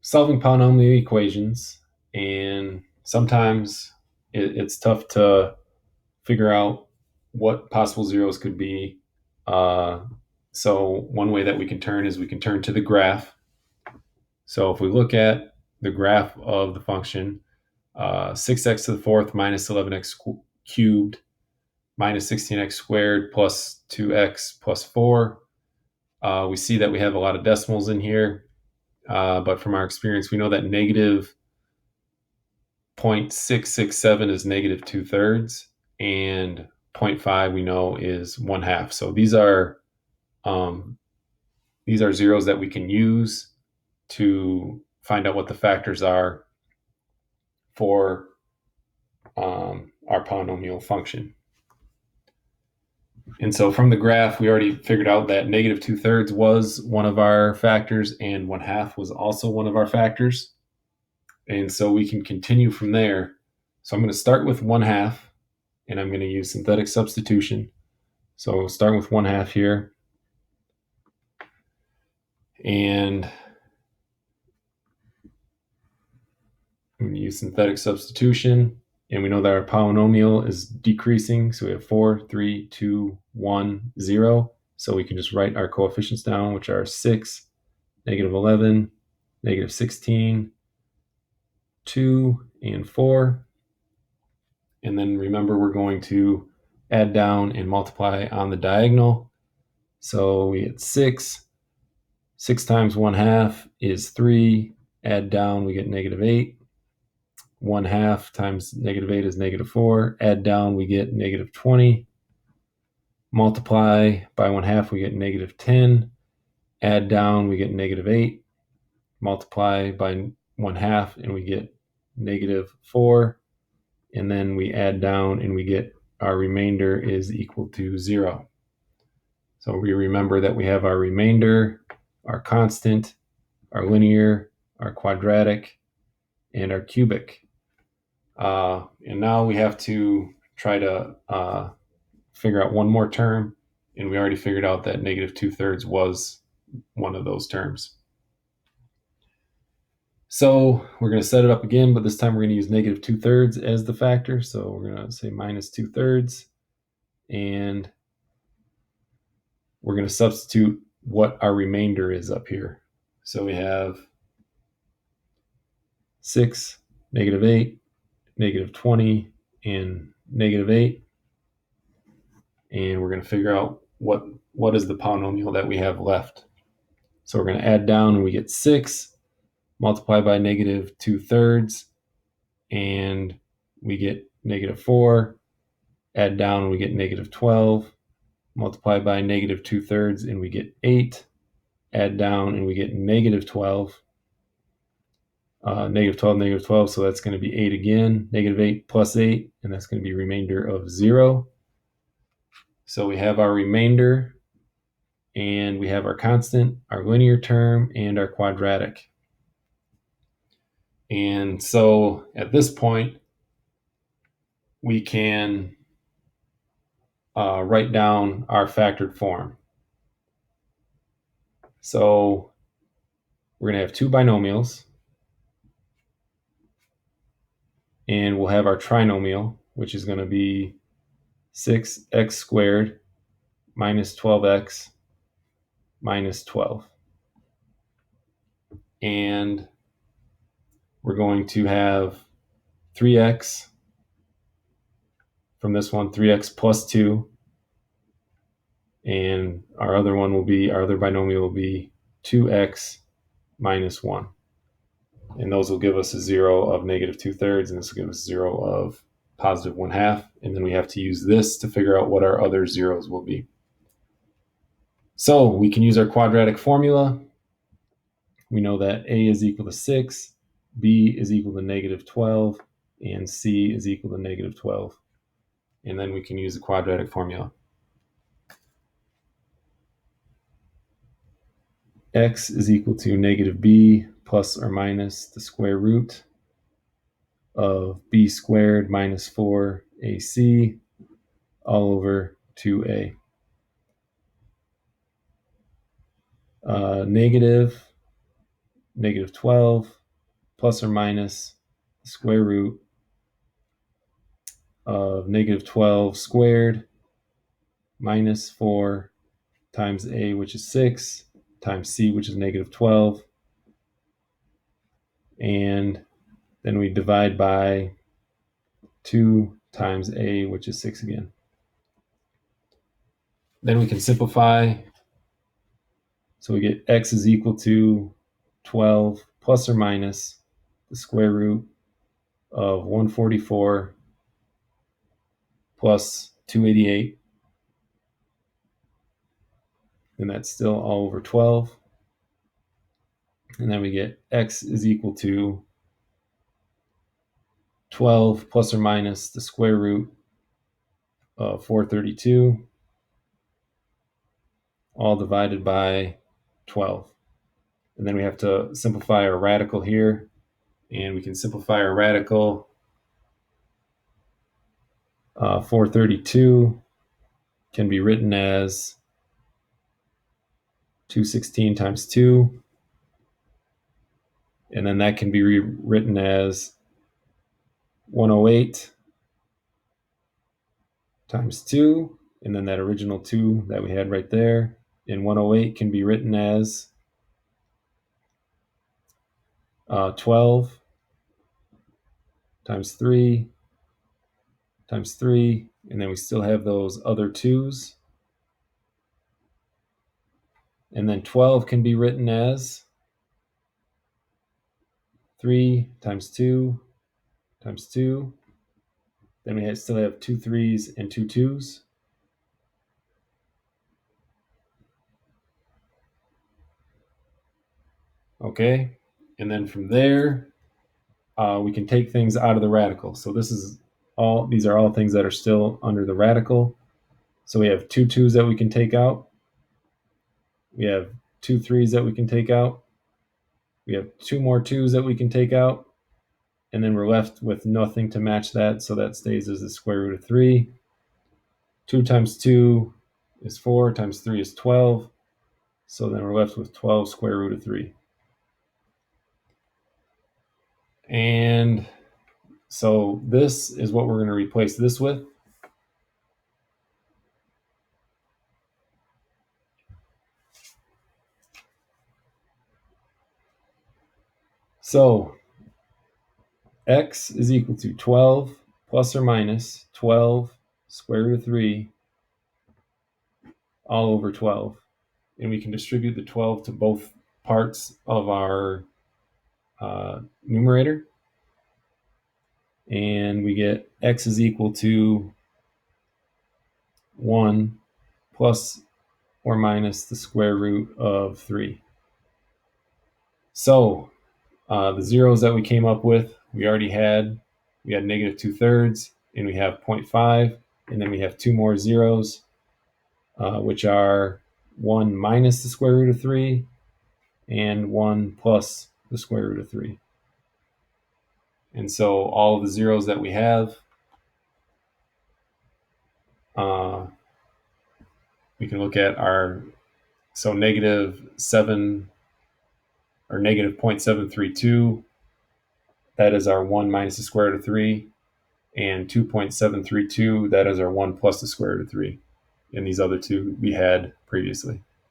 solving polynomial equations, and sometimes it's tough to figure out what possible zeros could be. So one way that we can turn is we can turn to the graph. So if we look at the graph of the function, 6x to the fourth minus 11x cubed minus 16x squared plus 2x plus 4, we see that we have a lot of decimals in here. But from our experience, we know that negative 0.667 is negative 2/3, and 0.5 we know is 1/2. So these are zeros that we can use to find out what the factors are for our polynomial function. And so from the graph, we already figured out that negative 2/3 was one of our factors, and 1/2 was also one of our factors. And so we can continue from there. So I'm going to start with 1/2, and I'm going to use synthetic substitution. So start with 1/2 here. And I'm going to use synthetic substitution. And we know that our polynomial is decreasing. So we have 4, 3, 2, 1, 0. So we can just write our coefficients down, which are 6, negative 11, negative 16, 2, and 4. And then remember, we're going to add down and multiply on the diagonal. So we get 6. 6 times 1/2 is 3. Add down, we get negative 8. 1/2 times negative 8 is negative 4. Add down, we get negative 20. Multiply by 1/2, we get negative 10. Add down, we get negative 8. Multiply by 1/2, and we get negative 4. And then we add down, and we get our remainder is equal to 0. So we remember that we have our remainder, our constant, our linear, our quadratic, and our cubic. And now we have to try to figure out one more term, and we already figured out that negative 2/3 was one of those terms. So we're going to set it up again, but this time we're going to use negative 2/3 as the factor. So we're going to say minus 2/3, and we're going to substitute what our remainder is up here. So we have 6, negative 8, negative 20, and negative 8. And we're going to figure out what is the polynomial that we have left. So we're going to add down, and we get 6, multiply by negative 2/3, and we get negative 4. Add down, and we get negative 12. Multiply by negative 2/3, and we get 8. Add down, and we get negative 12. Negative 12, negative 12, so that's going to be 8 again. Negative 8 plus 8, and that's going to be a remainder of 0. So we have our remainder, and we have our constant, our linear term, and our quadratic. And so at this point, we can write down our factored form. So we're going to have two binomials, and we'll have our trinomial, which is going to be 6x squared minus 12x minus 12. And we're going to have 3x from this one, 3x plus 2. And our other binomial will be 2x minus 1. And those will give us a 0 of negative 2/3, and this will give us 0 of positive 1/2. And then we have to use this to figure out what our other zeros will be. So we can use our quadratic formula. We know that a is equal to 6, b is equal to negative 12, and c is equal to negative 12. And then we can use the quadratic formula. X is equal to negative b plus or minus the square root of b squared minus 4ac all over 2a. Negative negative 12 plus or minus the square root of negative 12 squared minus 4 times a, which is 6, times c, which is negative 12. And then we divide by 2 times a, which is 6 again. Then we can simplify. So we get x is equal to 12 plus or minus the square root of 144 plus 288. And that's still all over 12. And then we get x is equal to 12 plus or minus the square root of 432, all divided by 12. And then we have to simplify our radical here. And we can simplify our radical. 432 can be written as 216 times 2. And then that can be rewritten as 108 times 2. And then that original 2 that we had right there. And 108 can be written as 12 times 3 times 3. And then we still have those other 2's. And then 12 can be written as 3 times 2 times 2. Then we still have 2 3's and 2 2's. Okay, and then from there, we can take things out of the radical. So these are all things that are still under the radical. So we have 2 2's that we can take out. We have 2 3's that we can take out. We have 2 more 2's that we can take out. And then we're left with nothing to match that, so that stays as the square root of 3. 2 times 2 is 4, times 3 is 12. So then we're left with 12 square root of 3. And so this is what we're going to replace this with. So x is equal to 12 plus or minus 12 square root of 3 all over 12. And we can distribute the 12 to both parts of our numerator. And we get x is equal to 1 plus or minus the square root of 3. So the zeros that we came up with, we had negative 2/3, and we have 0.5, and then we have 2 more zeros, which are 1 minus the square root of 3 and 1 plus the square root of 3. And so all of the zeros that we have, we can look at so negative 7 or negative 0.732, that is our 1 minus the square root of 3, and 2.732, that is our 1 plus the square root of 3. And these other two we had previously.